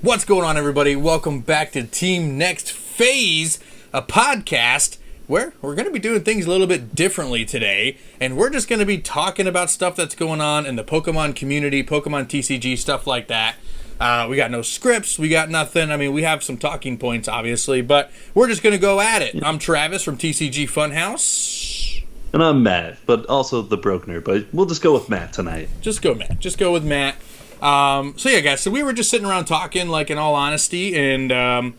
What's going on, everybody? Welcome back to Team Next Phase, a podcast where we're going to be doing things a little bit differently today, and we're just going to be talking about stuff that's going on in the Pokemon community, Pokemon TCG, stuff like that. We got no scripts, we got nothing. I mean, we have some talking points, obviously, but we're just going to go at it. I'm Travis from TCG Funhouse. And I'm Matt, but also the Brokener, but we'll just go with Matt tonight. Just go with Matt. So yeah, guys, so we were just sitting around talking, like, in all honesty, and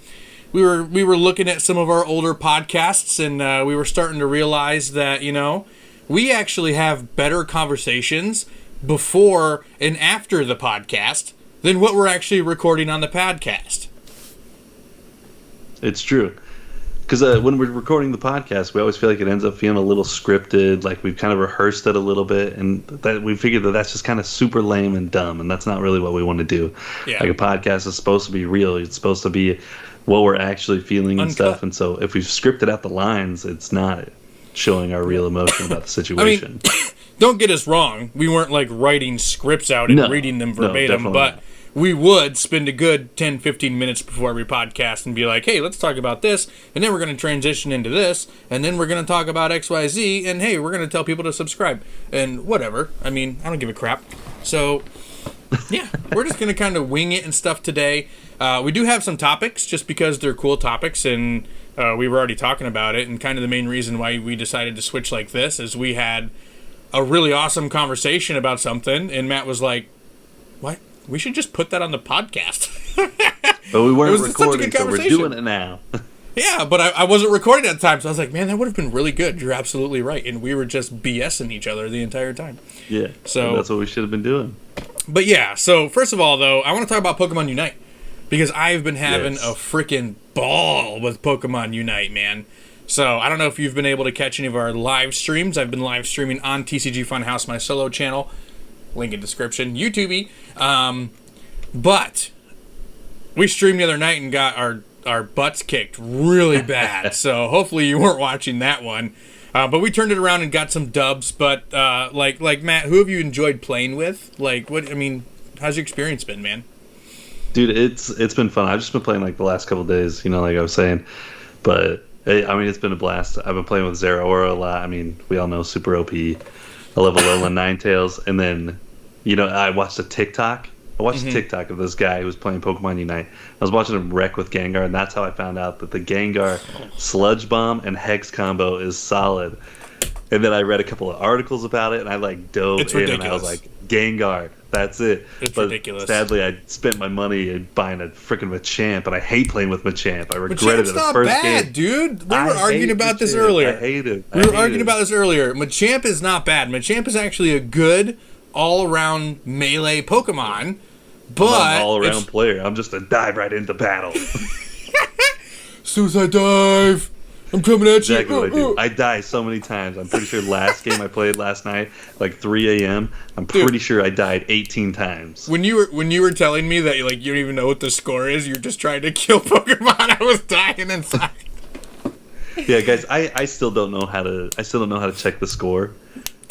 we were looking at some of our older podcasts, and we were starting to realize that, you know, we actually have better conversations before and after the podcast than what we're actually recording on the podcast. It's true. Because when we're recording the podcast, we always feel like it ends up feeling a little scripted, like we've kind of rehearsed it a little bit, and that we figured that that's just kind of super lame and dumb, and that's not really what we want to do. Yeah. Like, a podcast is supposed to be real. It's supposed to be what we're actually feeling and stuff, and so if we've scripted out the lines, it's not showing our real emotion about the situation. I mean, don't get us wrong. We weren't, like, writing scripts out and reading them verbatim, but not. We would spend a good 10, 15 minutes before every podcast and be like, hey, let's talk about this, and then we're going to transition into this, and then we're going to talk about XYZ, and hey, we're going to tell people to subscribe, and whatever. I mean, I don't give a crap. So, yeah, we're just going to kind of wing it and stuff today. We do have some topics, just because they're cool topics, and we were already talking about it, and kind of the main reason why we decided to switch like this is we had a really awesome conversation about something, and Matt was like, what? We should just put that on the podcast. But we weren't recording, so we're doing it now. Yeah, but I wasn't recording at the time, so I was like, man, that would have been really good. You're absolutely right. And we were just BSing each other the entire time. Yeah, so that's what we should have been doing. But yeah, so first of all, though, I want to talk about Pokemon Unite. Because I've been having a freaking ball with Pokemon Unite, man. So I don't know if you've been able to catch any of our live streams. I've been live streaming on TCG Funhouse, my solo channel. Link in description. YouTube. But we streamed the other night and got our butts kicked really bad. So hopefully you weren't watching that one. But we turned it around and got some dubs. But like Matt, who have you enjoyed playing with? Like, what? I mean, how's your experience been, man? Dude, it's been fun. I've just been playing like the last couple of days, you know, like I was saying. But I mean, it's been a blast. I've been playing with Zeraora a lot. I mean, we all know super OP. I love Alolan Ninetales, and then, you know, I watched a TikTok. I watched a TikTok of this guy who was playing Pokemon Unite. I was watching him wreck with Gengar, and that's how I found out that the Gengar Sludge Bomb and Hex combo is solid. And then I read a couple of articles about it, and I like dove in, and I was like, Gengar, that's it. It's but ridiculous. Sadly, I spent my money buying a freaking Machamp, and I hate playing with Machamp. I regretted Machamp's it the first not bad, game. dude. We were arguing about this earlier. I hate it. We were arguing about this earlier. Machamp is not bad. Machamp is actually a good all-around melee Pokemon, but I'm an all-around player. I'm just a dive right into battle. Suicide dive. I'm coming at exactly you. What I do. I die so many times. I'm pretty sure last game I played last night, like 3 a.m., I'm pretty sure I died 18 times. When you were telling me that you don't even know what the score is, you're just trying to kill Pokemon, I was dying inside. Yeah, guys, I still don't know how to check the score.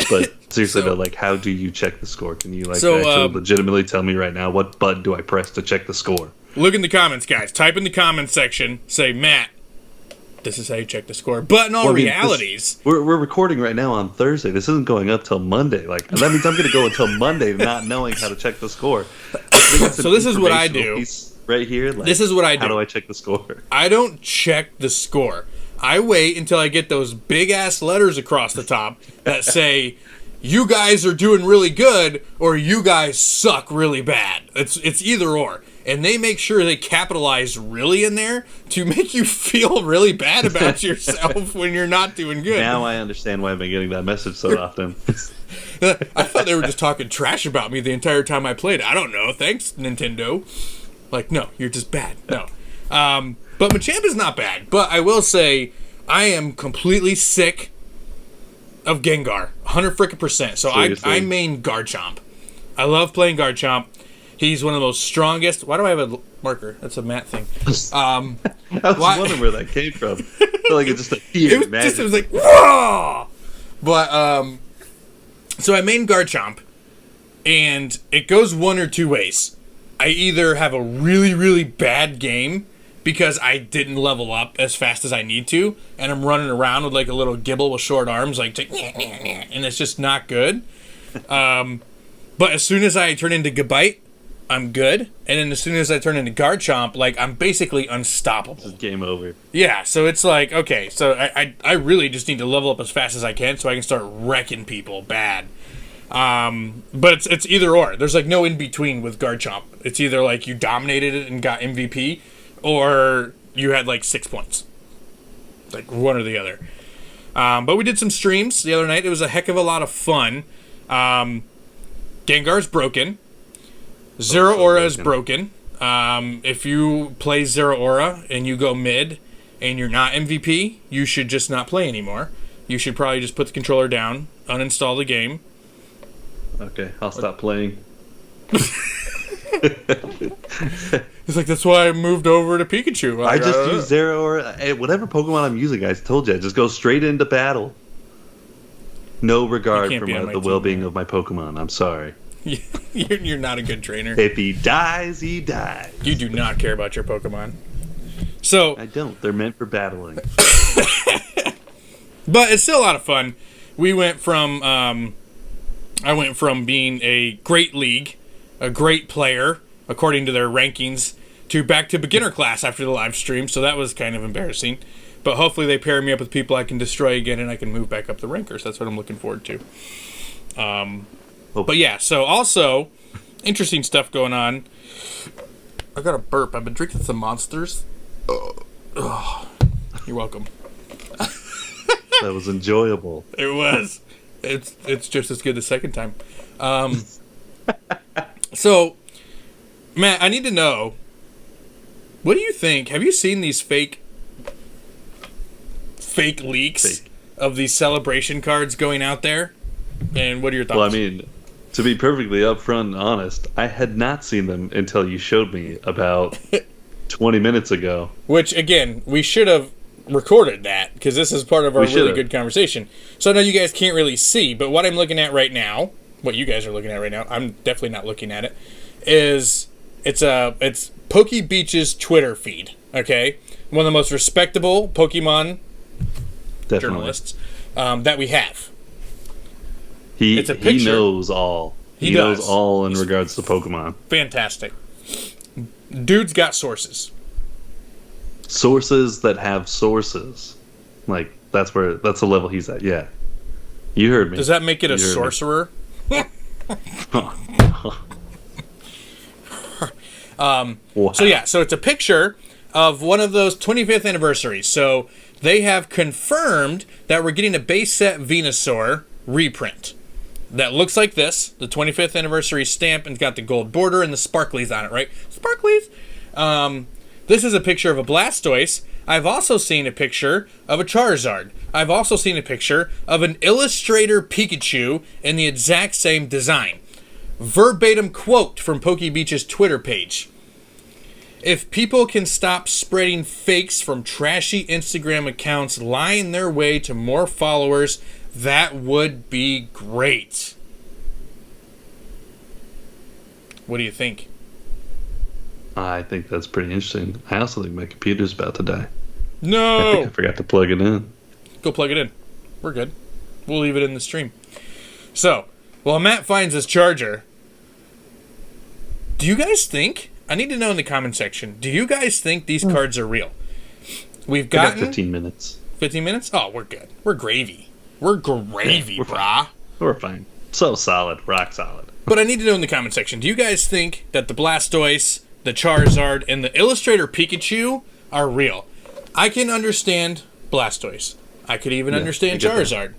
But seriously though, like, how do you check the score? Can you actually legitimately tell me right now what button do I press to check the score? Look in the comments, guys. Type in the comments section. Say, Matt, this is how you check the score. But in all realities, we're recording right now on Thursday. This isn't going up till Monday. Like, that means I'm going to go until Monday not knowing how to check the score. So this is what I do right here. Like, this is what I do. How do I check the score? I don't check the score. I wait until I get those big ass letters across the top that say, you guys are doing really good, or you guys suck really bad. It's either or. And they make sure they capitalize really in there to make you feel really bad about yourself when you're not doing good. Now I understand why I've been getting that message so often. I thought they were just talking trash about me the entire time I played. I don't know. Thanks, Nintendo. Like, no, you're just bad. No. But Machamp is not bad. But I will say, I am completely sick of Gengar. 100%. So I main Garchomp. I love playing Garchomp. He's one of the most strongest. Why do I have a marker? That's a Matt thing. I was wondering where that came from. I feel like it just appeared. It was like, whoa! But, so I main Garchomp, and it goes one or two ways. I either have a really, really bad game because I didn't level up as fast as I need to, and I'm running around with like a little gibble with short arms, like, and it's just not good. But as soon as I turn into Gabite, I'm good. And then as soon as I turn into Garchomp, like, I'm basically unstoppable. It's game over. Yeah, so it's like, okay, so I really just need to level up as fast as I can so I can start wrecking people bad. But it's either or. There's like no in between with Garchomp. It's either like you dominated it and got MVP, or you had like 6 points. Like one or the other. But we did some streams the other night. It was a heck of a lot of fun. Gengar's broken. Zero Aura is broken. If you play Zero Aura and you go mid and you're not MVP, you should just not play anymore. You should probably just put the controller down, uninstall the game. Okay, I'll stop playing. It's like, that's why I moved over to Pikachu. I just use Zero Aura. Whatever Pokemon I'm using, I told you, I just go straight into battle. No regard for the well-being of my Pokemon. I'm sorry. You're not a good trainer. If he dies, he dies. You do not care about your Pokemon. So I don't. They're meant for battling. But it's still a lot of fun. We went from I went from being a great league, a great player, according to their rankings, to back to beginner class after the live stream, so that was kind of embarrassing. But hopefully they pair me up with people I can destroy again and I can move back up the rankers. That's what I'm looking forward to. But yeah, so also, interesting stuff going on. I got a burp. I've been drinking some Monsters. Oh, you're welcome. That was enjoyable. It was. It's just as good the second time. So, Matt, I need to know, what do you think? Have you seen these fake leaks of these celebration cards going out there? And what are your thoughts? Well, I mean, to be perfectly upfront and honest, I had not seen them until you showed me about 20 minutes ago. Which, again, we should have recorded that, because this is part of our really good conversation. So I know you guys can't really see, but what I'm looking at right now, what you guys are looking at right now, I'm definitely not looking at it, is it's PokeBeach's Twitter feed, okay? One of the most respectable Pokemon journalists that we have. He knows all. He knows all in regards to Pokemon. Fantastic. Dude's got sources. Sources that have sources. Like, that's the level he's at, yeah. You heard me. Does that make it a sorcerer? So yeah, so it's a picture of one of those 25th anniversaries. So they have confirmed that we're getting a base set Venusaur reprint that looks like this, the 25th anniversary stamp, and it's got the gold border and the sparklies on it, right? Sparklies! This is a picture of a Blastoise. I've also seen a picture of a Charizard. I've also seen a picture of an Illustrator Pikachu in the exact same design. Verbatim quote from PokeBeach's Twitter page. If people can stop spreading fakes from trashy Instagram accounts lying their way to more followers, that would be great. What do you think? I think that's pretty interesting. I also think my computer's about to die. No! I think I forgot to plug it in. Go plug it in. We're good. We'll leave it in the stream. So, while Matt finds his charger, do you guys think, I need to know in the comment section, do you guys think these cards are real? We've got 15 minutes. 15 minutes? Oh, we're good. We're gravy. We're gravy, brah. We're fine. So solid. Rock solid. But I need to know in the comment section, do you guys think that the Blastoise, the Charizard, and the Illustrator Pikachu are real? I can understand Blastoise. I could even understand Charizard.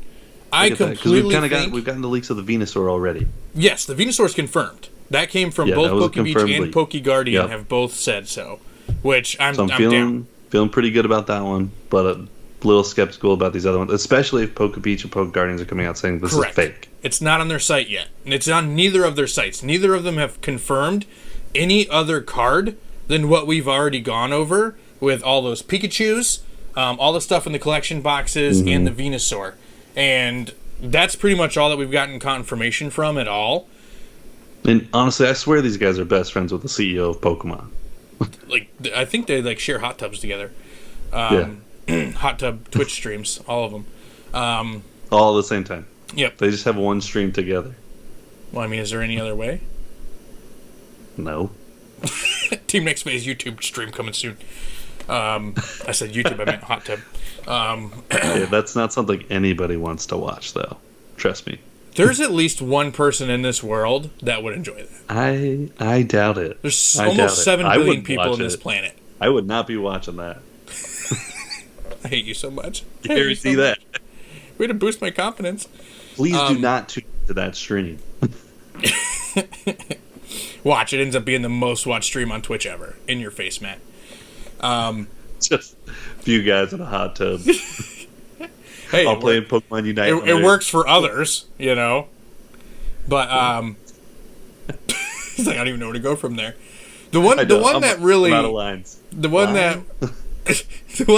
I completely think... We've gotten the leaks of the Venusaur already. Yes, the Venusaur's confirmed. That came from both PokeBeach and PokeGuardian have both said so. Which I'm down. Feeling pretty good about that one, but a little skeptical about these other ones, especially if PokeBeach and PokeGuardians are coming out saying this is fake. It's not on their site yet. And it's on neither of their sites. Neither of them have confirmed any other card than what we've already gone over with all those Pikachus, all the stuff in the collection boxes, and the Venusaur. And that's pretty much all that we've gotten confirmation from at all. And honestly, I swear these guys are best friends with the CEO of Pokemon. Like, I think they like share hot tubs together. Yeah. Hot tub Twitch streams, all of them. All at the same time. Yep. They just have one stream together. Well, I mean, is there any other way? No. Team Next Phase YouTube stream coming soon. I said YouTube, I meant hot tub. Yeah, that's not something anybody wants to watch, though. Trust me. There's at least one person in this world that would enjoy that. I doubt it. There's almost 7 billion people on this planet. I would not be watching that. I hate you so much. You guarantee that. Way to boost my confidence. Please do not tune into that stream. Watch, it ends up being the most watched stream on Twitch ever. In your face, Matt. Just a few guys in a hot tub. Hey, I'll play in Pokemon Unite. It works for others, you know. But I don't even know where to go from there. The one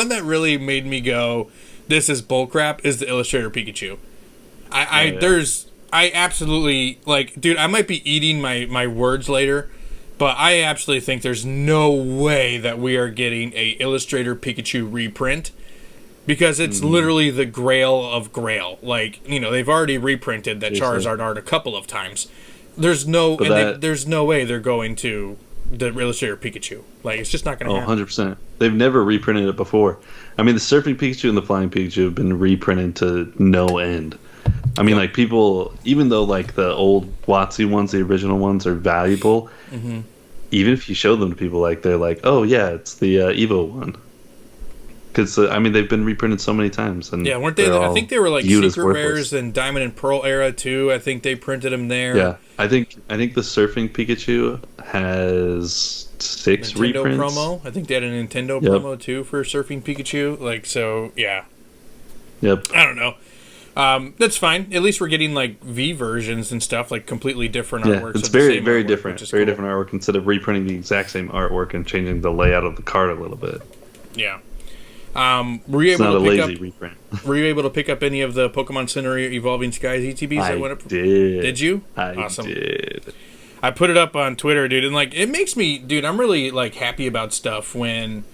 that really made me go, this is bullcrap, is the Illustrator Pikachu. I absolutely, like, dude, I might be eating my words later, but I absolutely think there's no way that we are getting a Illustrator Pikachu reprint, because it's literally the grail of grail. Like, you know, they've already reprinted that Charizard art a couple of times. There's no way they're going to the Illustrator Pikachu. Like, it's just not going to happen. 100%. They've never reprinted it before. I mean, the Surfing Pikachu and the Flying Pikachu have been reprinted to no end. I mean, like, people, even though, like, the old WotC ones, the original ones, are valuable, even if you show them to people, like, they're like, oh, yeah, it's the Evo one. Because, I mean, they've been reprinted so many times. And yeah, weren't they? I think they were, like, Secret Rares and Diamond and Pearl era, too. I think they printed them there. Yeah, I think the Surfing Pikachu has 6 Nintendo reprints. Promo. I think they had a Nintendo promo, too, for Surfing Pikachu. Like, so, yeah. Yep. I don't know. That's fine. At least we're getting like V versions and stuff, like completely different artworks. It's very different. Very different artwork instead of reprinting the exact same artwork and changing the layout of the card a little bit. Yeah. Were you able to pick lazy up? Reprint. Were you able to pick up any of the Pokemon Center Evolving Skies ETBs that went up? Did. Did you? Awesome. Did. I put it up on Twitter, dude, and like it makes me, dude. I'm really like happy about stuff when.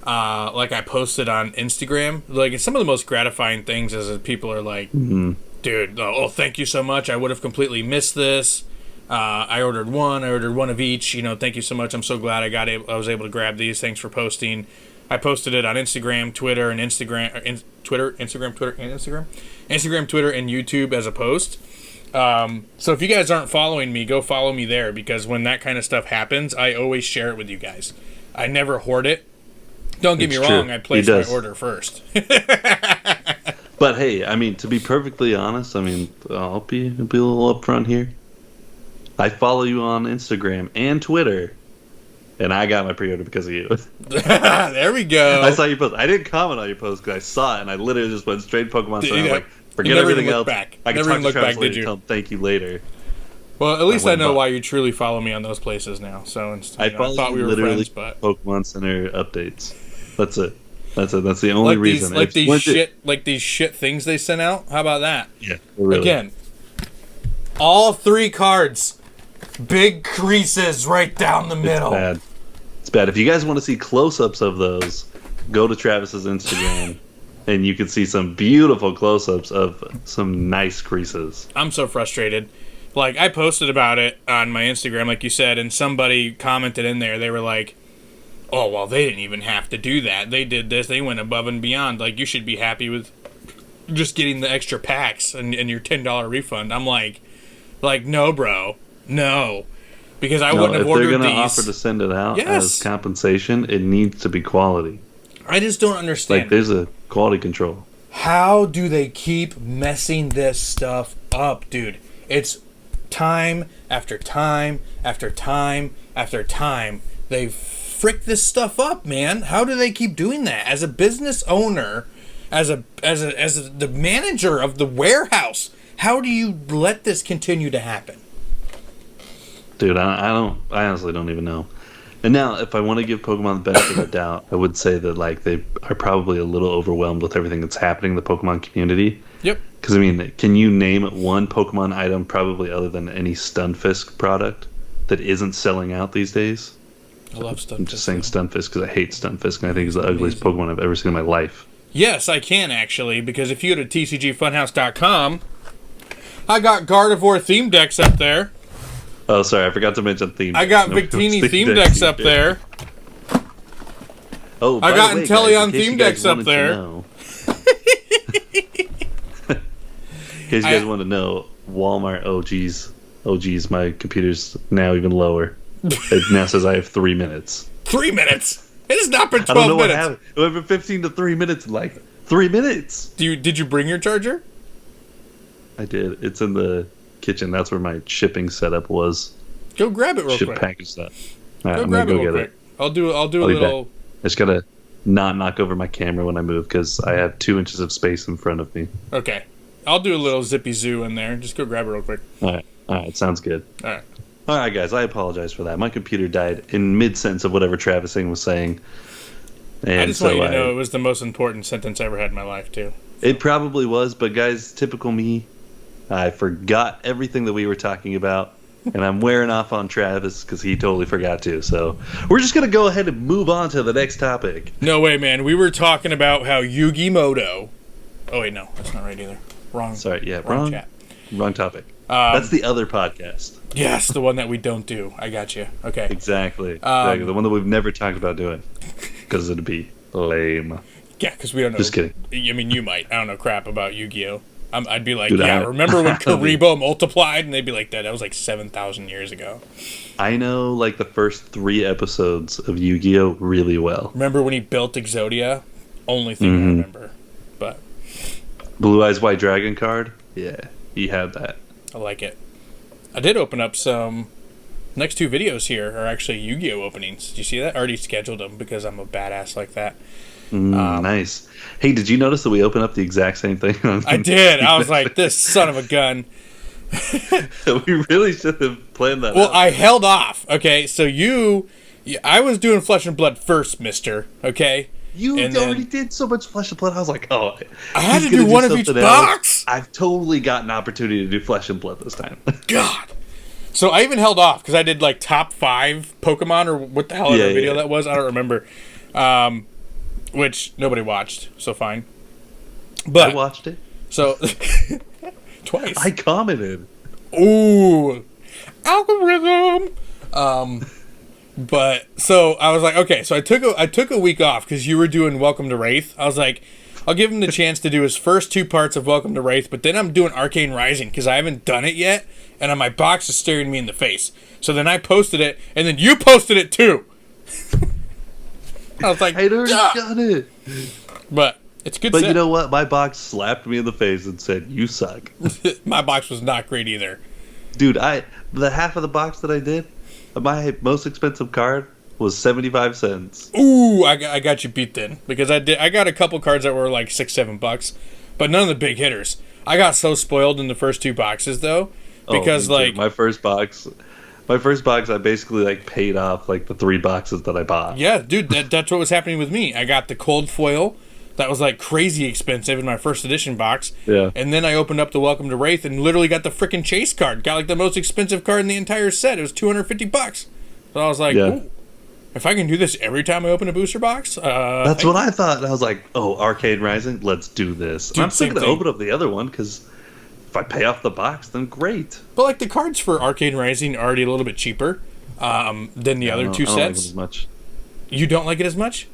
Like I posted on Instagram, like some of the most gratifying things is that people are like, dude, thank you so much. I would have completely missed this. I ordered one of each, you know, thank you so much. I'm so glad I was able to grab these. Thanks for posting. I posted it on Instagram, Twitter, and Instagram, Twitter, and YouTube as a post. So if you guys aren't following me, go follow me there, because when that kind of stuff happens, I always share it with you guys. I never hoard it. Don't get me wrong, I placed my order first. But hey, I mean, to be perfectly honest, I mean, I'll be a little upfront here. I follow you on Instagram and Twitter, and I got my pre-order because of you. There we go. I saw your post. I didn't comment on your post because I saw it, and I literally just went straight Pokemon Center. I was like, forget everything else. Back. I can talk to Travis later and tell him thank you later. Well, at least I know why you truly follow me on those places now. So I thought we were friends, but Pokemon Center updates. That's it. That's the only reason. These shit things they sent out. How about that? Yeah. Really. Again, all 3 cards, big creases right down the middle. It's bad. If you guys want to see close-ups of those, go to Travis's Instagram, and you can see some beautiful close-ups of some nice creases. I'm so frustrated. Like, I posted about it on my Instagram, like you said, and somebody commented in there. They were like, oh, well, they didn't even have to do that. They did this. They went above and beyond. Like, you should be happy with just getting the extra packs and your $10 refund. I'm like, no, bro. No. Because I wouldn't have ordered these. If they're going to offer to send it out as compensation, it needs to be quality. I just don't understand. Like, there's a quality control. How do they keep messing this stuff up, dude? It's time after time after time after time. They frick this stuff up, man. How do they keep doing that? As a business owner, as the manager of the warehouse, how do you let this continue to happen? Dude, I honestly don't even know. And now, if I want to give Pokemon the benefit of the doubt, I would say that like they are probably a little overwhelmed with everything that's happening in the Pokemon community. Yep. Because, I mean, can you name one Pokemon item probably other than any Stunfisk product that isn't selling out these days? I love Stunfisk. I'm just saying Stunfisk because I hate Stunfisk, and I think it's the ugliest Pokemon I've ever seen in my life. Yes, I can, actually, because if you go to TCGFunhouse.com, I got Gardevoir theme decks up there. Oh, sorry, I forgot to mention theme decks. I got Victini theme decks up there. Oh, I got Inteleon theme decks up there. In case you guys want to know, Walmart OGs, my computer's now even lower. It now says I have 3 minutes. 3 minutes? It has not been 12 I don't know minutes. What happened. It went from 15 to 3 minutes in like 3 minutes. Did you bring your charger? I did. It's in the kitchen. That's where my shipping setup was. Go grab it real quick. Package that. All right, go I'm grab gonna it go real get quick. it. I'll do a little. I just gotta not knock over my camera when I move because I have 2 inches of space in front of me. Okay. I'll do a little zippy zoo in there. Just go grab it real quick. All right. Sounds good. All right, guys. I apologize for that. My computer died in mid-sentence of whatever Travis was saying. And I just want you to know it was the most important sentence I ever had in my life, too. It probably was, but guys, typical me. I forgot everything that we were talking about, and I'm wearing off on Travis because he totally forgot to. So we're just going to go ahead and move on to the next topic. No way, man. We were talking about how Yu-Gi-Moto... Oh, wait, no. That's not right either. Wrong. Sorry, yeah, wrong chat. Wrong topic. That's the other podcast. Yes, the one that we don't do. I got you. Okay. Exactly. The one that we've never talked about doing because it'd be lame. Yeah, because we don't know. Just kidding. I mean, you might. I don't know crap about Yu-Gi-Oh! I'd be like, Dude, remember when Karibo multiplied? And they'd be like, that was like 7,000 years ago. I know, like, the first 3 episodes of Yu-Gi-Oh! Really well. Remember when he built Exodia? Only thing I remember. But Blue Eyes White Dragon card? Yeah, he had that. I like it. I did open up some... Next 2 videos here are actually Yu-Gi-Oh! Openings. Did you see that? I already scheduled them because I'm a badass like that. Nice. Hey, did you notice that we opened up the exact same thing? I did. I was like, this son of a gun. We really should have planned that out. I held off. Okay, so I was doing Flesh and Blood first, mister. Okay? You already did so much Flesh and Blood. I was like, oh. I had to do one of each box? I've totally got an opportunity to do Flesh and Blood this time. God. So I even held off because I did like top 5 Pokemon or what the hell other video that was. I don't remember. Which nobody watched, so fine. But I watched it. So twice. I commented. Ooh, algorithm. But so I was like, okay. So I took a week off because you were doing Welcome to Wraith. I was like, I'll give him the chance to do his first 2 parts of Welcome to Wraith, but then I'm doing Arcane Rising because I haven't done it yet, and my box is staring me in the face. So then I posted it, and then you posted it too. I was like, I'd already done it. But it's good. But you know what? My box slapped me in the face and said, "You suck." My box was not great either. Dude, the half of the box that I did, my most expensive card was 75 cents. Ooh, I got you beat then because I got a couple cards that were like $6-7, but none of the big hitters. I got so spoiled in the first 2 boxes though because my first box, I basically like paid off like the 3 boxes that I bought. Yeah, dude, that's what was happening with me. I got the cold foil that was like crazy expensive in my first edition box. Yeah. And then I opened up the Welcome to Wraith and literally got the freaking chase card. Got like the most expensive card in the entire set. It was $250. So I was like, ooh, if I can do this every time I open a booster box, that's what I thought. And I was like, oh, Arcade Rising, let's do this. Dude, I'm still going to open up the other one because if I pay off the box, then great. But like the cards for Arcade Rising are already a little bit cheaper than the other 2 I don't sets. like it as much. You don't like it as much?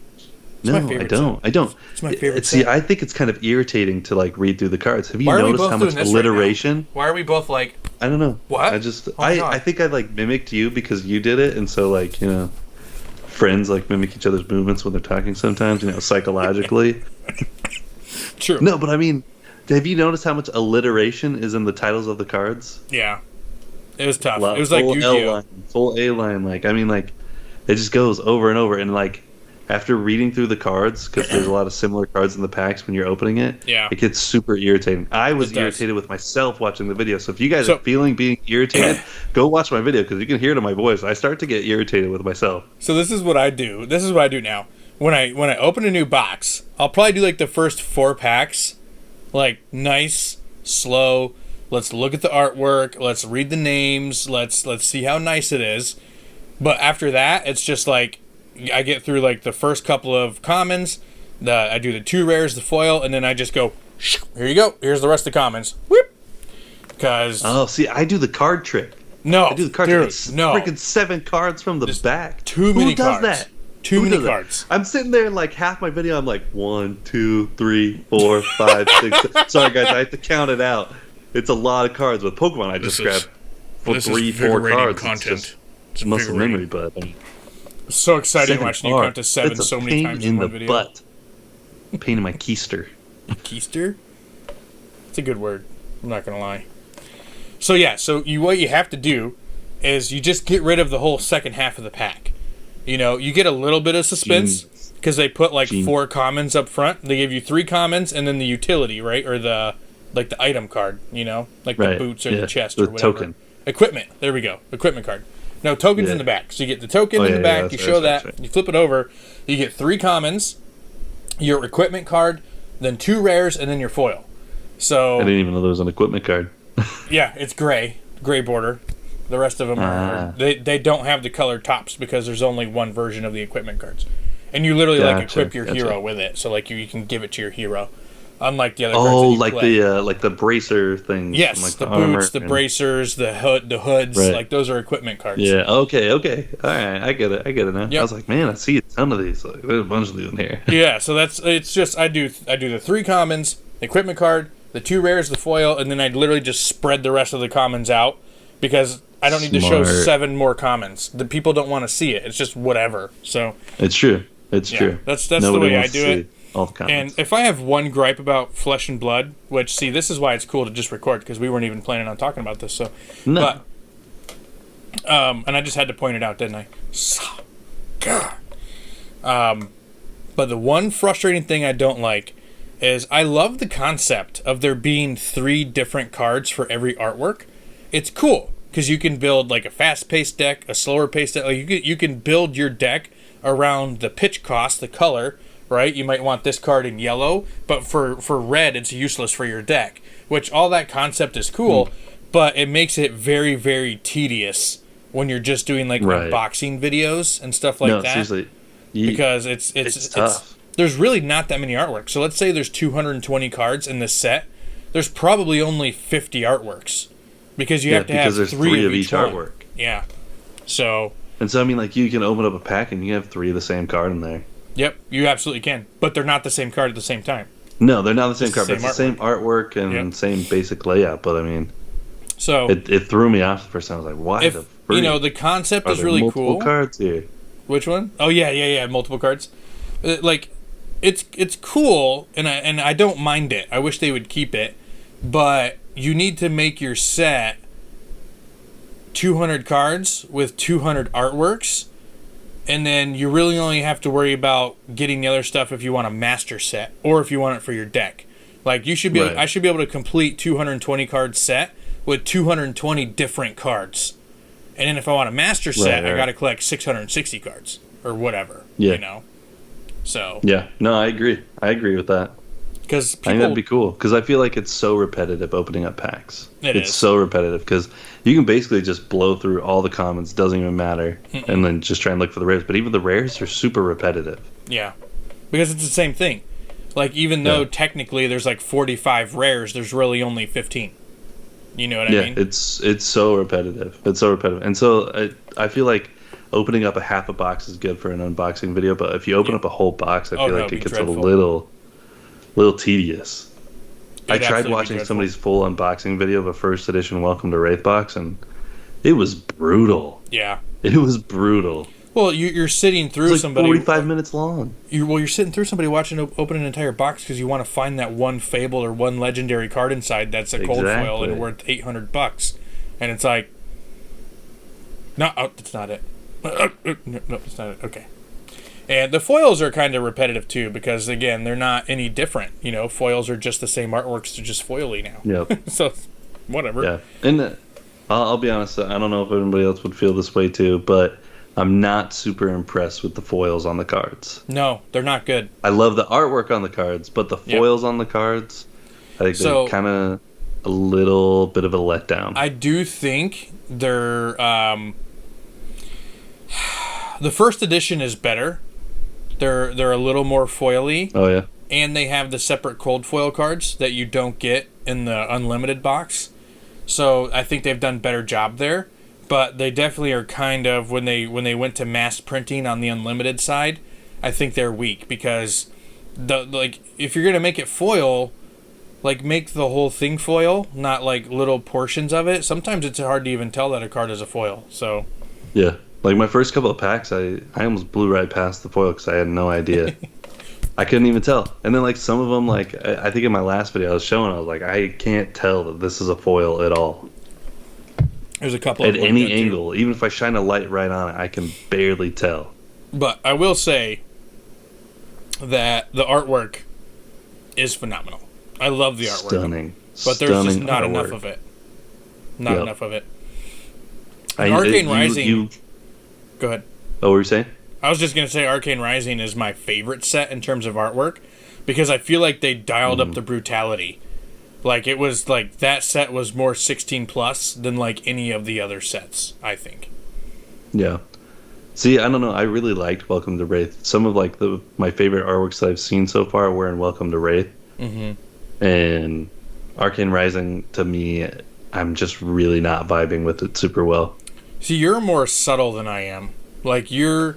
It's my favorite set. I don't. It's my favorite set. See, set. I think it's kind of irritating to like read through the cards. Have you noticed how much alliteration? Why are we both like? I don't know. What? I think I like mimicked you because you did it, and so like friends like mimic each other's movements when they're talking sometimes. Psychologically. True. No, but I mean, have you noticed how much alliteration is in the titles of the cards? Yeah, it was tough. It was like Yu-Gi-Oh! Full A line. Like I mean, like it just goes over and over, and like. After reading through the cards, because there's a lot of similar cards in the packs when you're opening it, it gets super irritating. I was irritated with myself watching the video. So if you guys are feeling being irritated, go watch my video because you can hear it in my voice. I start to get irritated with myself. So this is what I do. This is what I do now. When I open a new box, I'll probably do like the first 4 packs Like, nice, slow. Let's look at the artwork. Let's read the names. Let's see how nice it is. But after that, it's just like I get through like the first couple of commons. I do the 2 rares, the foil, and then I just go, here you go. Here's the rest of the commons. Whoop. Because I do the card trick. No, I do the card dude, trick. It's no. freaking 7 cards from the back. Too many cards. Who does that? Too many cards. I'm sitting there like half my video. I'm like 1, 2, 3, 4, 5, 6. Sorry guys, I have to count it out. It's a lot of cards. With Pokemon, I just grab 3, 4 cards. Content. It's muscle memory, but it's so exciting watching you count to 7 so many times in one video. Butt. Pain in my keister. Keister? It's a good word. I'm not gonna lie. So yeah, what you have to do is you just get rid of the whole second half of the pack. You know, you get a little bit of suspense because they put like 4 commons up front. They give you 3 commons and then the utility, right, or the item card. You know, like the boots or the chest or whatever. Token. Equipment. There we go. Equipment card. No, tokens in the back. So you get the token in the back. You show that. You flip it over. You get 3 commons, your equipment card, then 2 rares, and then your foil. So I didn't even know there was an equipment card. Yeah, it's gray border. The rest of them are they don't have the colored tops because there's only one version of the equipment cards, and you literally equip your hero with it. So like you can give it to your hero, unlike the other cards. Oh, like the bracer things. Yes, like the boots, the bracers, the hoods. Right. Like those are equipment cards. Yeah. Okay. All right. I get it now. Yep. I was like, man, I see a ton of these. Like, there's a bunch of these in here. Yeah. So it's just I do the 3 commons, equipment card, the 2 rares, the foil, and then I literally just spread the rest of the commons out because I don't need to show 7 more commons. The people don't want to see it. It's just whatever. So it's true. It's true. That's the way I do it. All the comments. And if I have one gripe about Flesh and Blood, which this is why it's cool to just record because we weren't even planning on talking about this. So, no. But and I just had to point it out, didn't I? But the one frustrating thing I don't like is I love the concept of there being 3 different cards for every artwork. It's cool. Because you can build like a fast-paced deck, a slower-paced deck. Like you can build your deck around the pitch cost, the color, right? You might want this card in yellow, but for red, it's useless for your deck. Which all that concept is cool, but it makes it very, very tedious when you're just doing like unboxing videos and stuff like that. Seriously, because it's tough. There's really not that many artworks. So let's say there's 220 cards in this set. There's probably only 50 artworks. Because you have to have 3 of each artwork. Yeah. So. And so, I mean, like, you can open up a pack and you have 3 of the same card in there. Yep, you absolutely can. But they're not the same card at the same time. No, they're not the same card, but it's the same artwork and same basic layout. But, I mean, so it threw me off the first time. I was like, why the freak? You know, the concept is really cool. Multiple cards here. Which one? Oh, yeah, multiple cards. Like, it's cool, and I don't mind it. I wish they would keep it. But you need to make your set 200 cards with 200 artworks, and then you really only have to worry about getting the other stuff if you want a master set or if you want it for your deck. Like you should be, I should be able to complete 220 card set with 220 different cards, and then if I want a master set, I got to collect 660 cards or whatever. Yeah. You know. So. Yeah. No, I agree. I agree with that. Because I think that'd be cool. Because I feel like it's so repetitive opening up packs. It's so repetitive because you can basically just blow through all the commons, doesn't even matter, and then just try and look for the rares. But even the rares are super repetitive. Yeah, because it's the same thing. Like even though technically there's like 45 rares, there's really only 15. You know what I mean? Yeah, it's so repetitive. It's so repetitive, and so I feel like opening up a half a box is good for an unboxing video. But if you open up a whole box, I feel like it gets dreadful. a little tedious. I tried watching somebody's full unboxing video of a first edition Welcome to Wraithbox, and it was brutal. Yeah. It was brutal. Well, you're sitting through somebody... 45 minutes long. You're sitting through somebody watching open an entire box because you want to find that one Fable or one legendary card inside that's a cold foil and worth $800. And it's like... No, that's not it. No, that's not it. Okay. And the foils are kind of repetitive too because again they're not any different. You know, foils are just the same artworks. They're just foily now. Yep. So, whatever. Yeah, and I'll be honest. I don't know if anybody else would feel this way too, but I'm not super impressed with the foils on the cards. No, they're not good. I love the artwork on the cards, but the foils on the cards, I think they're kind of a little bit of a letdown. I do think they're the first edition is better. They're a little more foily. Oh yeah. And they have the separate cold foil cards that you don't get in the unlimited box. So I think they've done a better job there. But they definitely are kind of, when they went to mass printing on the unlimited side, I think they're weak because if you're gonna make it foil, like make the whole thing foil, not like little portions of it. Sometimes it's hard to even tell that a card is a foil. So yeah, like my first couple of packs, I almost blew right past the foil because I had no idea. I couldn't even tell. And then like some of them, like I think in my last video I was like, I can't tell that this is a foil at all. There's a couple at any angle, even if I shine a light right on it, I can barely tell. But I will say that the artwork is phenomenal. I love the artwork. Stunning. But there's just not enough of it. Not enough of it. Arcane Rising. Go ahead. Oh, what were you saying? I was just going to say Arcane Rising is my favorite set in terms of artwork because I feel like they dialed up the brutality. Like, it was like that set was more 16 plus than like any of the other sets, I think. Yeah. See, I don't know. I really liked Welcome to Wraith. Some of like my favorite artworks that I've seen so far were in Welcome to Wraith. Mm-hmm. And Arcane Rising, to me, I'm just really not vibing with it super well. See, you're more subtle than I am. Like you're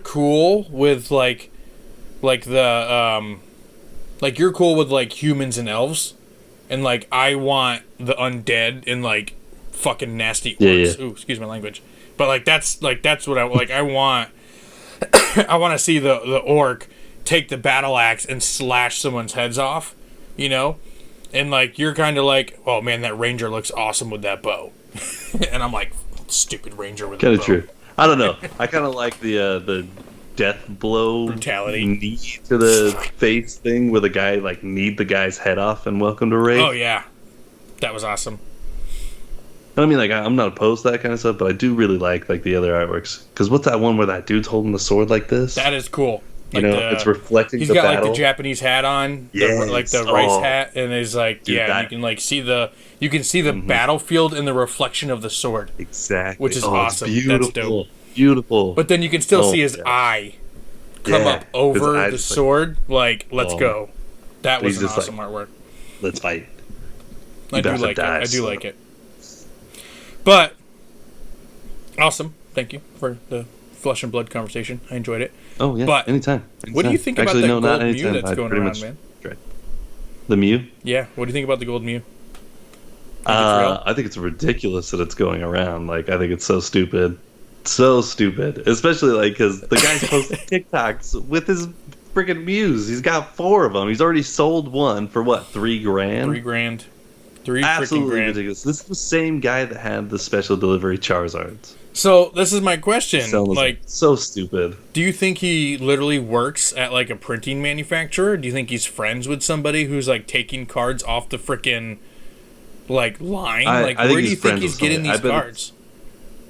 cool with like the like you're cool with like humans and elves. And, like, I want the undead and, like, fucking nasty orcs. Yeah. Ooh, excuse my language. But, like, that's what I... Like, I want... I want to see the orc take the battle axe and slash someone's heads off, you know? And, like, you're kind of like, oh, man, that ranger looks awesome with that bow. And I'm like, stupid ranger with the bow. Kind of true. I don't know. I kind of like the death blow brutality knee to the face thing where the guy like kneed the guy's head off and Welcome to Wraith. Oh yeah, that was awesome. I mean, like I'm not opposed to that kind of stuff, but I do really like the other artworks. Because what's that one where that dude's holding the sword like this? That is cool. Like it's reflecting. He's the got battle. Like the Japanese hat on, like the rice hat, and he's like, dude, you can like see the battlefield in the reflection of the sword. Exactly, which is awesome. Beautiful. That's dope. Beautiful. But then you can still see his eye come up over the sword. Like, let's go. That was an awesome artwork. Let's fight. I do like it. I do like it. But awesome. Thank you for the flesh and blood conversation. I enjoyed it. Oh yeah. But anytime. What do you think about the gold Mew that's going around, man? The Mew? Yeah. What do you think about the gold Mew? I think it's ridiculous that it's going around. Like, I think it's so stupid. So stupid, especially like because the guy's posting TikToks with his freaking Mews. He's got 4 of them. He's already sold one for what, $3,000? $3,000. Absolutely ridiculous. This is the same guy that had the special delivery Charizards. So this is my question. Like, so stupid. Do you think he literally works at like a printing manufacturer? Do you think he's friends with somebody who's like taking cards off the freaking like line? Like, where do you think he's getting these cards?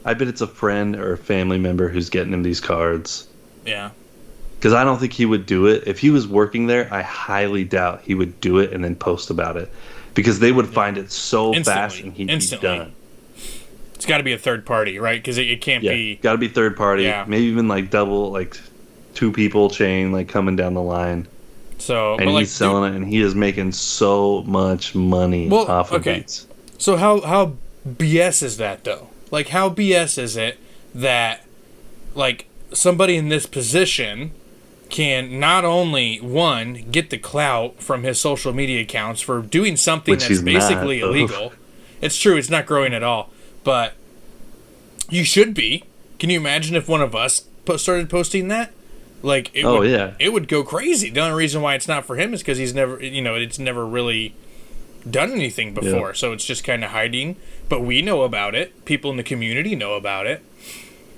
I bet it's a friend or a family member who's getting him these cards. Yeah. Because I don't think he would do it. If he was working there, I highly doubt he would do it and then post about it. Because they would find it so fast and he'd be done. It's got to be a third party, right? Because it can't be... got to be third party. Yeah. Maybe even like double, like 2 people chain, like coming down the line. So, and he's selling it, and he is making so much money off of it. So how BS is that, though? Like, how BS is it that, like, somebody in this position can not only, one, get the clout from his social media accounts for doing something that's basically illegal. It's true, it's not growing at all. But you should be. Can you imagine if one of us started posting that? Like, it would go crazy. The only reason why it's not for him is because he's never, it's never really done anything before. So it's just kind of hiding. But we know about it. People in the community know about it.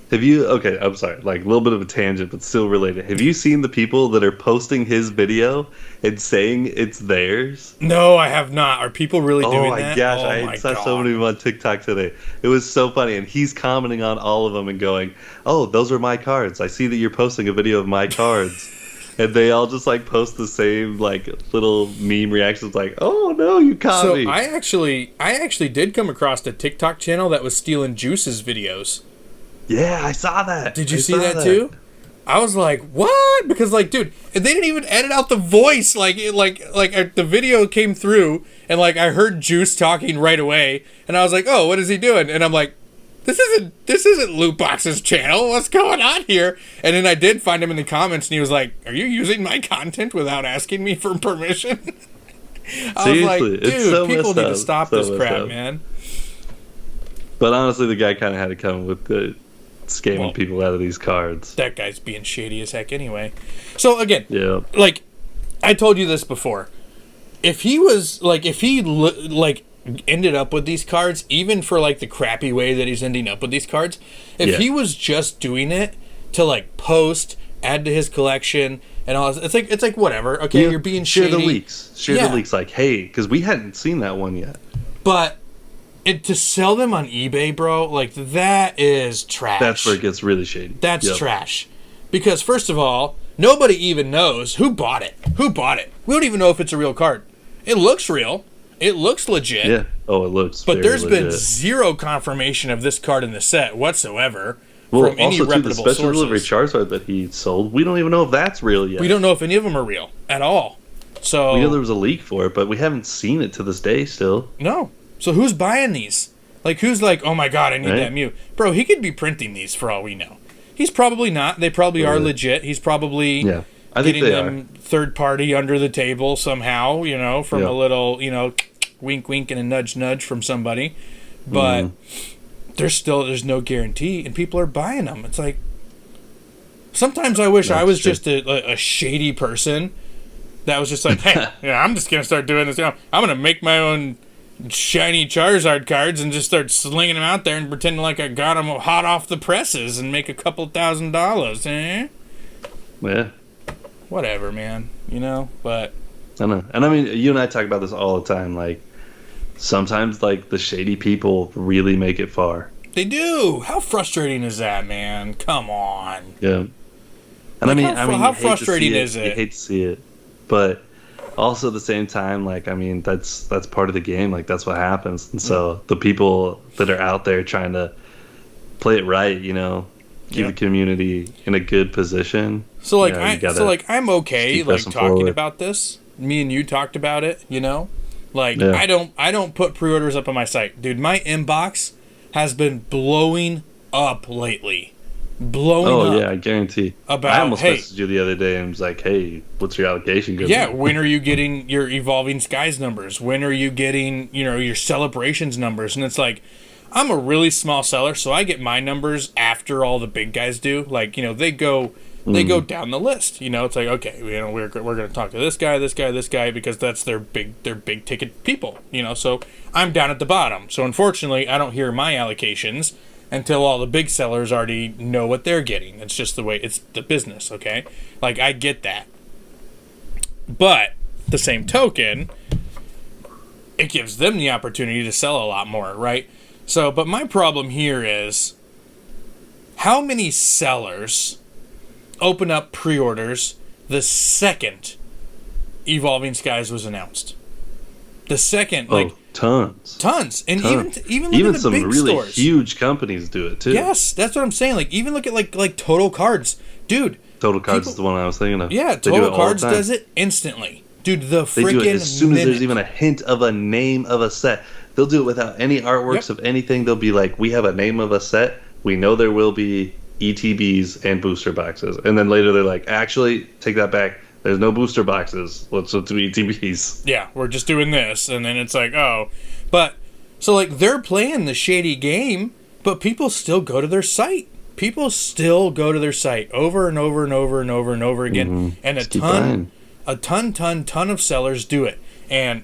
Have you... Okay, I'm sorry. Like, a little bit of a tangent, but still related. Have you seen the people that are posting his video and saying it's theirs? No, I have not. Are people really doing that? Oh, my gosh. I saw so many of them on TikTok today. It was so funny. And he's commenting on all of them and going, oh, those are my cards. I see that you're posting a video of my cards. and they all just like post the same like little meme reactions, like, "Oh no, you caught me." So I actually did come across a TikTok channel that was stealing Juice's videos. Yeah, I saw that. Did you see that too? I was like, what? Because like, dude, they didn't even edit out the voice. Like the video came through, and like I heard Juice talking right away, and I was like, oh, what is he doing? And I'm like, this isn't Lootbox's channel. What's going on here? And then I did find him in the comments, and he was like, are you using my content without asking me for permission? I was like, dude, so people need to stop this crap, man. But honestly, the guy kind of had to come with the scamming people out of these cards. That guy's being shady as heck anyway. So again, yeah, like I told you this before, if he ended up with these cards, even for like the crappy way that he's ending up with these cards, if he was just doing it to like post, add to his collection and all, it's like whatever. Okay, you're being shady. Share the leaks, like, hey, because we hadn't seen that one yet. But to sell them on eBay, bro, like that is trash. That's where it gets really shady. That's trash. Because first of all, nobody even knows who bought it. We don't even know if it's a real card. It looks real. It looks legit. Yeah. Oh, it looks. But there's been zero confirmation of this card in the set whatsoever from any reputable the special sources. delivery Charizard that he sold, we don't even know if that's real yet. We don't know if any of them are real at all. So we know there was a leak for it, but we haven't seen it to this day still. No. So who's buying these? Like, who's like, oh my god, I need that Mew. Bro, he could be printing these for all we know. He's probably not. They probably are legit. He's probably getting them third party under the table somehow, from a little, wink wink and a nudge nudge from somebody. But there's no guarantee, and people are buying them. It's like, sometimes I wish I was just a shady person that was just like, hey, I'm just going to start doing this. I'm going to make my own shiny Charizard cards and just start slinging them out there and pretending like I got them hot off the presses and make a couple $1,000s, Yeah. Whatever, man. But I know. And I mean, you and I talk about this all the time. Like, sometimes, like, the shady people really make it far. They do. How frustrating is that, man? Come on. Yeah. And how frustrating is it? You hate to see it, but also at the same time, like, I mean, that's part of the game. Like, that's what happens. And so the people that are out there trying to play it right, keep the community in a good position. So like, I'm okay like talking about this. Me and you talked about it. Like, I don't put pre-orders up on my site, dude. My inbox has been blowing up lately. Blowing up. Yeah, I guarantee. I almost messaged you the other day and was like, hey, what's your allocation going to be? Yeah, when are you getting your Evolving Skies numbers? When are you getting, your Celebrations numbers? And it's like, I'm a really small seller, so I get my numbers after all the big guys do. Like, they go down the list. It's like, okay, we're going to talk to this guy, because that's their big ticket people. So I'm down at the bottom. So unfortunately, I don't hear my allocations until all the big sellers already know what they're getting. It's just the way, it's the business, okay? Like, I get that. But, the same token, it gives them the opportunity to sell a lot more, right? So, but my problem here is, how many sellers open up pre-orders the second Evolving Skies was announced? The second, tons, and even look at the some big really stores. Huge companies do it too. Yes, that's what I'm saying. Like, even look at like Total Cards, dude. Total Cards is the one I was thinking of. Yeah, Total Cards does it instantly, dude. They do it as soon as there's even a hint of a name of a set. They'll do it without any artworks of anything. They'll be like, we have a name of a set. We know there will be ETBs and booster boxes, and then later they're like, actually, take that back. There's no booster boxes. Let's do ETBs. Yeah, we're just doing this. And then it's like, oh. But, so like, they're playing the shady game, but people still go to their site. People still go to their site over and over and over and over and over again. And a ton of sellers do it. And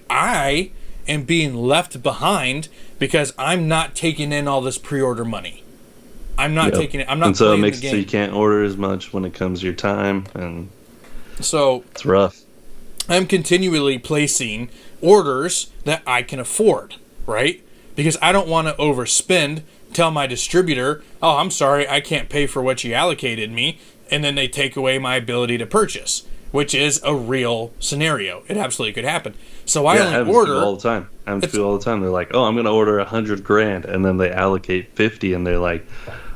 I am being left behind because I'm not taking in all this pre-order money. I'm not taking it. I'm not. And so playing it makes the it game. so you can't order as much when it comes to your time, and so it's rough. I'm continually placing orders that I can afford, right? Because I don't want to overspend. Tell my distributor, oh, I'm sorry, I can't pay for what you allocated me. and then they take away my ability to purchase, which is a real scenario. It absolutely could happen. So I only order all the time. All the time. They're like, "Oh, I'm going to order $100,000," and then they allocate 50, and they're like,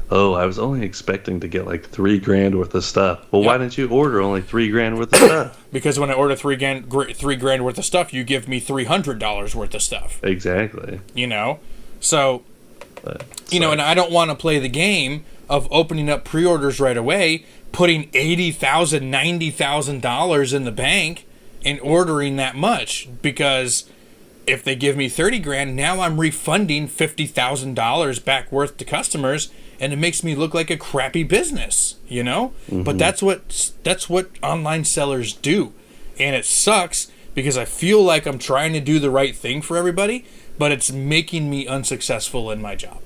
"Oh, I was only expecting to get like $3,000 worth of stuff." Well, why didn't you order only $3,000 worth of stuff? Because when I order $3,000 worth of stuff, you give me $300 worth of stuff. Exactly. So and I don't want to play the game of opening up pre-orders right away, putting $80,000, $90,000 in the bank, and ordering that much, because if they give me $30,000, now I'm refunding $50,000 back worth to customers, and it makes me look like a crappy business, Mm-hmm. But that's what online sellers do, and it sucks because I feel like I'm trying to do the right thing for everybody, but it's making me unsuccessful in my job.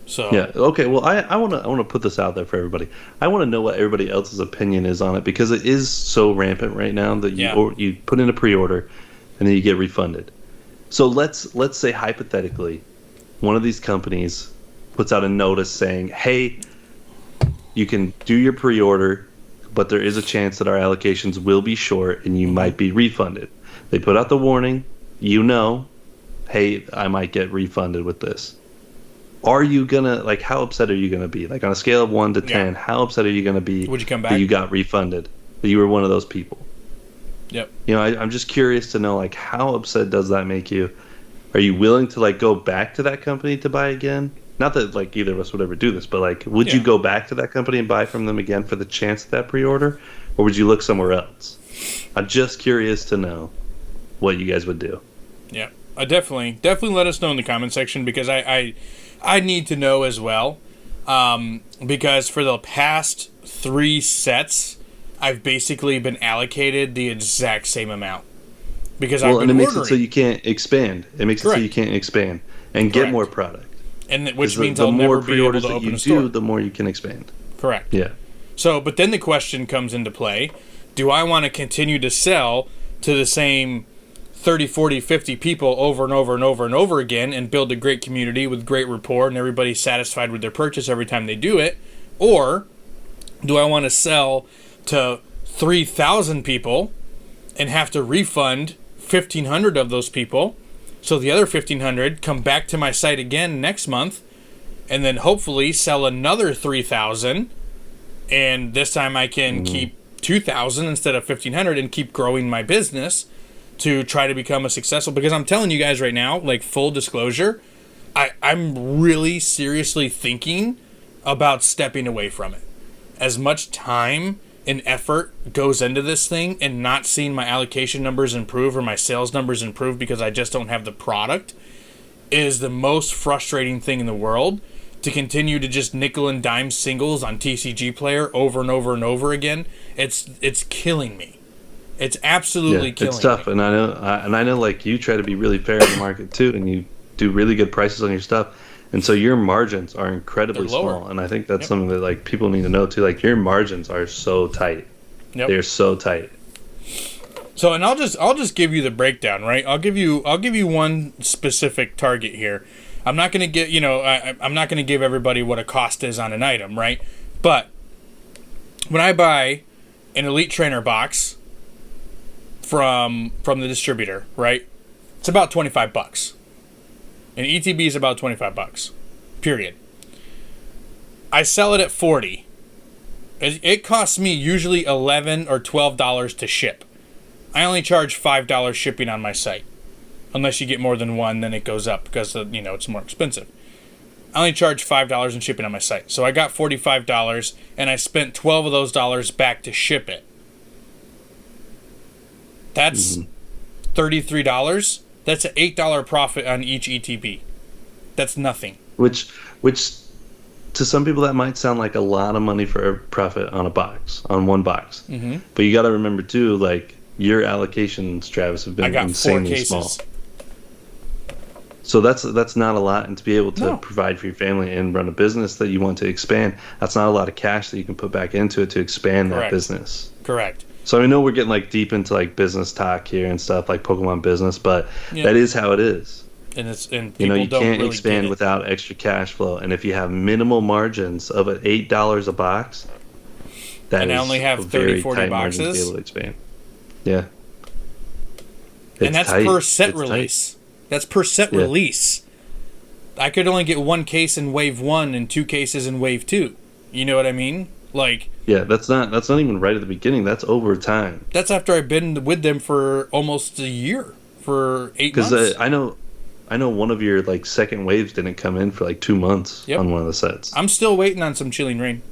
So yeah, okay. Well, I want to put this out there for everybody. I want to know what everybody else's opinion is on it, because it is so rampant right now that you put in a pre-order and then you get refunded. So let's say hypothetically, one of these companies puts out a notice saying, "Hey, you can do your pre-order, but there is a chance that our allocations will be short and you might be refunded." They put out the warning. Hey, I might get refunded with this. Are you gonna, how upset are you gonna be? Like, on a scale of 1 to 10, how upset are you gonna be? Would you come back? That you got refunded? That you were one of those people? Yep. I'm just curious to know, how upset does that make you? Are you willing to go back to that company to buy again? Not that either of us would ever do this, but would you go back to that company and buy from them again for the chance of that pre-order, or would you look somewhere else? I'm just curious to know what you guys would do. Yeah, definitely let us know in the comment section, because I need to know as well, because for the past 3 sets, I've basically been allocated the exact same amount, because I've been ordering. And it makes it so you can't expand. It makes it so you can't expand and get more product. And which means I'll never be able to open a store. The more you can expand. Correct. Yeah. So, but then the question comes into play: do I want to continue to sell to the same 30, 40, 50 people over and over and over and over again and build a great community with great rapport and everybody's satisfied with their purchase every time they do it? Or do I want to sell to 3,000 people and have to refund 1,500 of those people, so the other 1,500 come back to my site again next month, and then hopefully sell another 3,000, and this time I can keep 2,000 instead of 1,500 and keep growing my business to try to become a successful, because I'm telling you guys right now, full disclosure, I'm really seriously thinking about stepping away from it. As much time and effort goes into this thing, and not seeing my allocation numbers improve or my sales numbers improve because I just don't have the product, is the most frustrating thing in the world. To continue to just nickel and dime singles on TCG Player over and over and over again, it's killing me. It's absolutely killing me. It's tough, and I know you try to be really fair in the market too, and you do really good prices on your stuff, and so your margins are incredibly small, and I think that's something that people need to know too. Your margins are so tight. Yep. They're so tight. So, and I'll just give you the breakdown, right? I'll give you one specific target here. I'm not going to get, I'm not going to give everybody what a cost is on an item, right? But when I buy an Elite Trainer box from the distributor, right? It's about $25. And ETB is about $25. Period. I sell it at $40. It costs me usually $11 or $12 to ship. I only charge $5 shipping on my site. Unless you get more than one, then it goes up because it's more expensive. I only charge $5 in shipping on my site. So I got $45, and I spent $12 of those dollars back to ship it. That's $33. That's an $8 profit on each ETB. That's nothing. Which to some people that might sound like a lot of money for a profit on one box. Mm-hmm. But you got to remember too, your allocations, Travis, have been insanely small. So that's not a lot, and to be able to provide for your family and run a business that you want to expand, that's not a lot of cash that you can put back into it to expand that business. Correct. So I know we're getting deep into business talk here and stuff, like Pokemon business, but that is how it is. And you don't can't really expand without extra cash flow, and if you have minimal margins of $8 a box, and I only have 30, 40 boxes. Cable expand. Yeah. And that's tight. Per set release. Tight. That's per set release. I could only get 1 case in wave 1 and 2 cases in wave 2. You know what I mean? Like, yeah, that's not even right at the beginning. That's over time. That's after I've been with them for almost a year, for 8 months. Because I know one of your like second waves didn't come in for like 2 months on one of the sets. I'm still waiting on some Chilling Reign.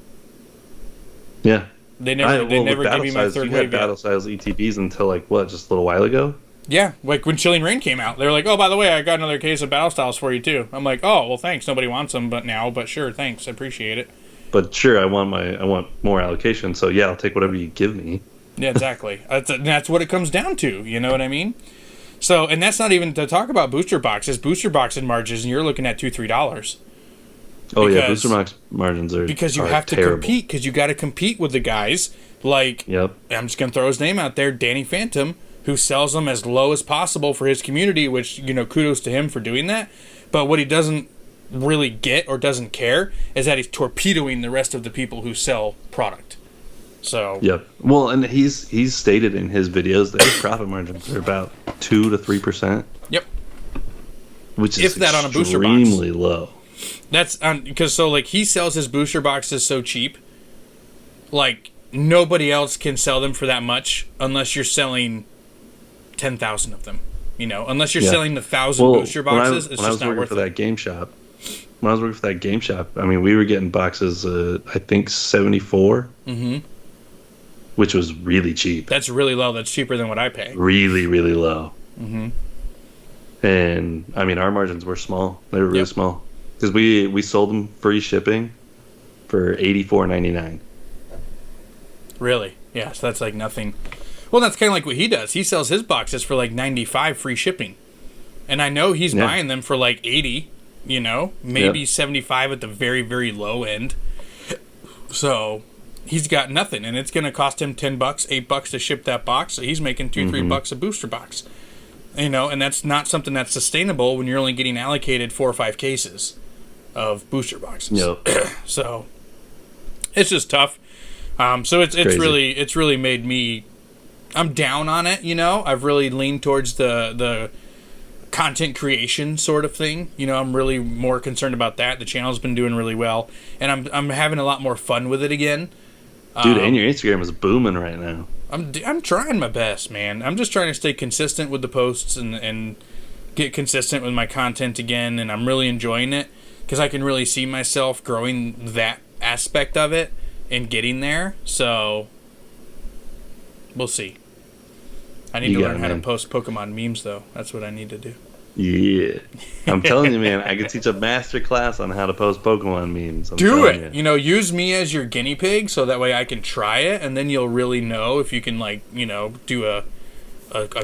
Yeah, they never gave me my third wave. You had Battle Styles ETBs until like what, just a little while ago? Yeah, like when Chilling Reign came out, they were like, "Oh, by the way, I got another case of Battle Styles for you too." I'm like, "Oh, well, thanks. Nobody wants them, but sure, thanks, I appreciate it." But sure, I want more allocation, so yeah, I'll take whatever you give me. Yeah, exactly. That's what it comes down to. You know what I mean? So, and that's not even to talk about booster boxes. Booster boxing margins, and you're looking at $2-3. Oh yeah, booster box margins are because you have to compete, because you got to compete with the guys like. Yep. I'm just gonna throw his name out there, Danny Phantom, who sells them as low as possible for his community. Which, you know, kudos to him for doing that. But what he doesn't really get or doesn't care is that he's torpedoing the rest of the people who sell product. So yep. Well, and he's stated in his videos that his profit margins are about 2 to 3%. Yep. Which is if that on a booster box, extremely low. That's because so like he sells his booster boxes so cheap, like nobody else can sell them for that much unless you're selling 10,000 of them. You know, unless you're selling 1,000 booster boxes, it's just not worth it. When I was working for that game shop, I mean, we were getting boxes, I think 74, which was really cheap. That's really low. That's cheaper than what I pay. Really, really low. And I mean, our margins were small. They were really small because we sold them free shipping for $84.99. Really? Yeah. So that's like nothing. Well, that's kind of like what he does. He sells his boxes for like $95 free shipping, and I know he's buying them for like $80. You know, maybe $75 at the very, very low end. So he's got nothing, and it's going to cost him $10, $8 to ship that box. So he's making $2-3 a booster box. You know, and that's not something that's sustainable when you're only getting allocated 4 or 5 cases of booster boxes. Yep. So it's just tough. So it's really made me. I'm down on it. You know, I've really leaned towards the content creation sort of thing. You know, I'm really more concerned about that. The channel's been doing really well, and I'm having a lot more fun with it again. Dude, and your Instagram is booming right now. I'm trying my best, man. I'm just trying to stay consistent with the posts and get consistent with my content again, and I'm really enjoying it because I can really see myself growing that aspect of it and getting there. So we'll see. I need to learn how to post Pokemon memes, though. That's what I need to do. Yeah. I'm telling you, man, I could teach a master class on how to post Pokemon memes. Do it. You know, use me as your guinea pig so that way I can try it, and then you'll really know if you can, like, you know, do a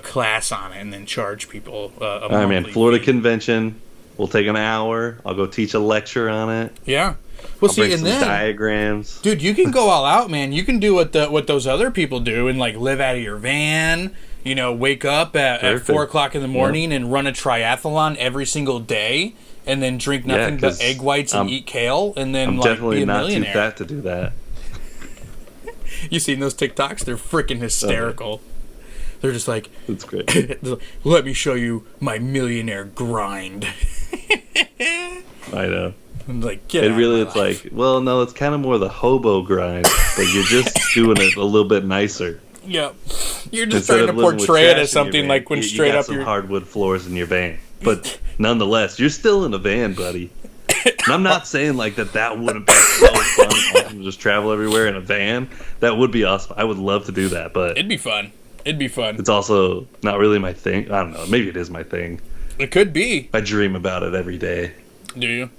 class on it and then charge people a all right, man. Florida fee. Convention. We'll take an hour. I'll go teach a lecture on it. Yeah. Well, I'll bring some diagrams. Dude, you can go all out, man. You can do what those other people do and, like, live out of your van. You know, wake up at 4 o'clock in the morning and run a triathlon every single day, and then drink nothing but egg whites and eat kale, and then definitely be a not millionaire. too fat to do that. You seen those TikToks? They're freaking hysterical. They're just like, that's great. Let me show you my millionaire grind. I know. I'm like, it's like, well, no, it's kind of more the hobo grind, but you're just doing it a little bit nicer. Yeah, you're just trying to portray it as something like when you got some hardwood floors in your van, but nonetheless, you're still in a van, buddy. And I'm not saying like that wouldn't be so fun, awesome to just travel everywhere in a van. That would be awesome. I would love to do that, but it'd be fun. It's also not really my thing. I don't know. Maybe it is my thing. It could be. I dream about it every day. Do you?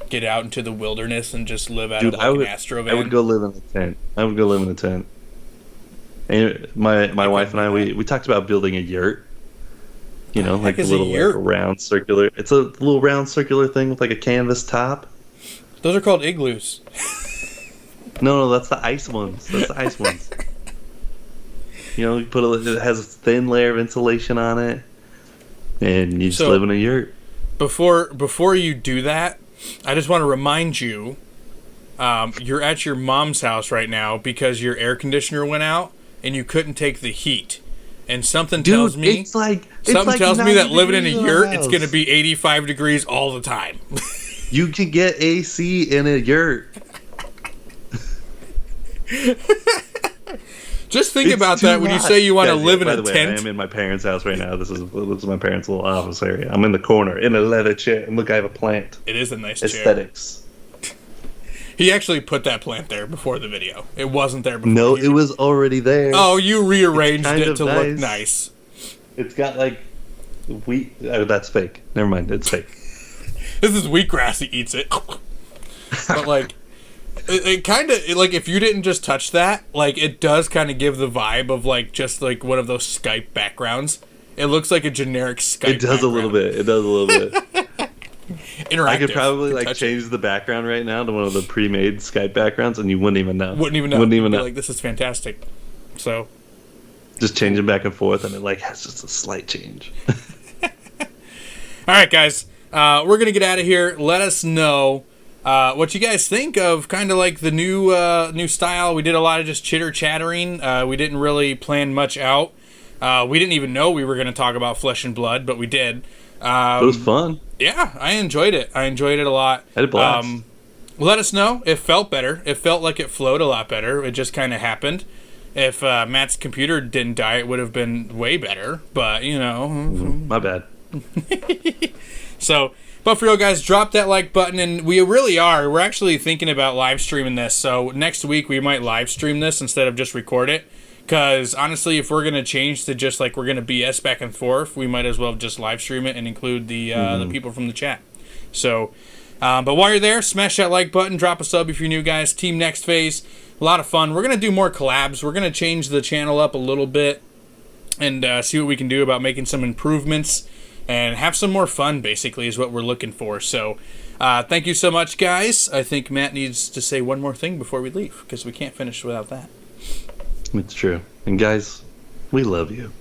Get out into the wilderness and just live out of an Astro van? I would go live in a tent. And my wife and I, we talked about building a yurt. You know, like a little like round circular. It's a little round circular thing with like a canvas top. Those are called igloos. No, that's the ice ones. You know, it has a thin layer of insulation on it, and you just live in a yurt. Before you do that, I just want to remind you, You're at your mom's house right now because your air conditioner went out and you couldn't take the heat. And something tells me that living in a yurt, it's going to be 85 degrees all the time. You can get AC in a yurt. Just think about that when you say you want to live in a tent. By the way, I am in my parents' house right now. This is my parents' little office area. I'm in the corner in a leather chair. And look, I have a plant. It is a nice Aesthetics. chair. He actually put that plant there before the video. It wasn't there before. No, it was already there. Oh, you rearranged it to look nice. It's got like wheat. Oh, that's fake. Never mind. It's fake. This is wheatgrass. He eats it. But like, it kind of like if you didn't just touch that, like it does kind of give the vibe of like just like one of those Skype backgrounds. It looks like a generic Skype. It does background. a little bit. It does a little bit. Interactive. I could probably like change the background right now to one of the pre-made Skype backgrounds, and you wouldn't even know. Wouldn't even know. Like, this is fantastic. So, just change them back and forth, and it like has just a slight change. All right, guys. We're gonna get out of here. Let us know what you guys think of kind of like the new style. We did a lot of just chattering. We didn't really plan much out. We didn't even know we were going to talk about Flesh and Blood, but we did. It was fun. Yeah, I enjoyed it. I enjoyed it a lot. I had a blast. Let us know. It felt better. It felt like it flowed a lot better. It just kind of happened. If Matt's computer didn't die, it would have been way better. But, you know. My bad. So, but for real, guys, drop that like button. And we really are. We're actually thinking about live streaming this. So next week we might live stream this instead of just record it. Because honestly, if we're going to change to just like we're going to BS back and forth, we might as well just live stream it and include the people from the chat. So, but while you're there, smash that like button, drop a sub if you're new, guys. Team Next Phase, a lot of fun. We're going to do more collabs. We're going to change the channel up a little bit and see what we can do about making some improvements and have some more fun, basically, is what we're looking for. So, thank you so much, guys. I think Matt needs to say one more thing before we leave because we can't finish without that. It's true. And guys, we love you.